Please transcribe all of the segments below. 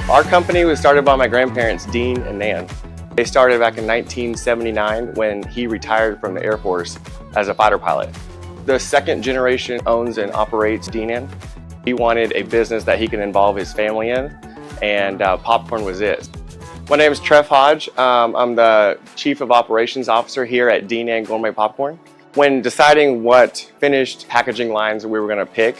Our company was started by my grandparents, Dean and Nan. They started back in 1979 when he retired from the Air Force as a fighter pilot. The second generation owns and operates Deanan. He wanted a business that he can involve his family in, and popcorn was it. My name is Trev Hodge. I'm the Chief of Operations Officer here at Deanan Gourmet Popcorn. When deciding what finished packaging lines we were going to pick,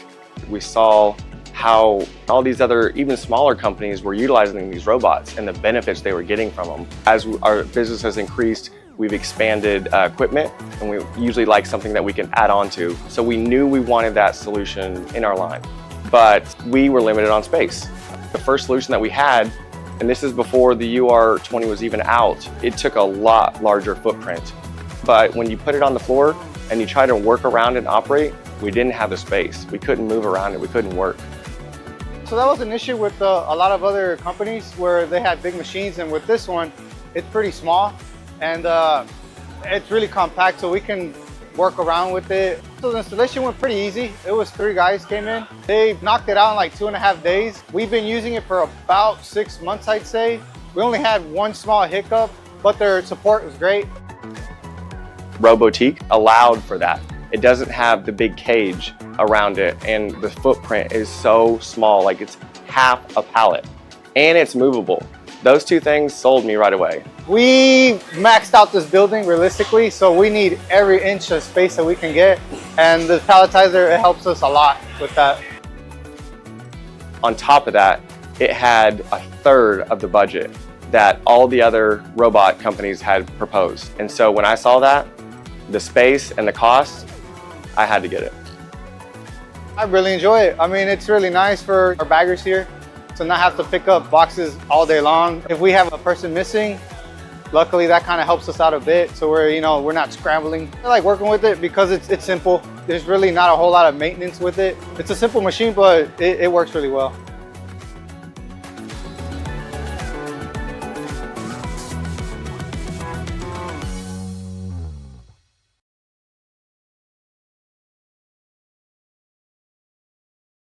we saw how all these other, even smaller companies were utilizing these robots and the benefits they were getting from them. As our business has increased, we've expanded equipment, and we usually like something that we can add on to. So we knew we wanted that solution in our line, but we were limited on space. The first solution that we had, and this is before the UR20 was even out, it took a lot larger footprint. But when you put it on the floor and you try to work around and operate, we didn't have the space. We couldn't move around it, we couldn't work. So that was an issue with a lot of other companies where they had big machines, and with this one, it's pretty small and it's really compact, so we can work around with it. So the installation went pretty easy. It was 3 guys came in. They knocked it out in like 2.5 days. We've been using it for about 6 months, I'd say. We only had one small hiccup, but their support was great. Robotiqu allowed for that. It doesn't have the big cage around it, and the footprint is so small, like it's half a pallet, and it's movable. Those 2 things sold me right away. We maxed out this building realistically, so we need every inch of space that we can get, and the palletizer, it helps us a lot with that. On top of that, it had 1/3 of the budget that all the other robot companies had proposed. And so when I saw that, the space and the cost, I had to get it. I really enjoy it. I mean, it's really nice for our baggers here to not have to pick up boxes all day long. If we have a person missing, luckily that kind of helps us out a bit. So we're not scrambling. I like working with it because it's simple. There's really not a whole lot of maintenance with it. It's a simple machine, but it works really well.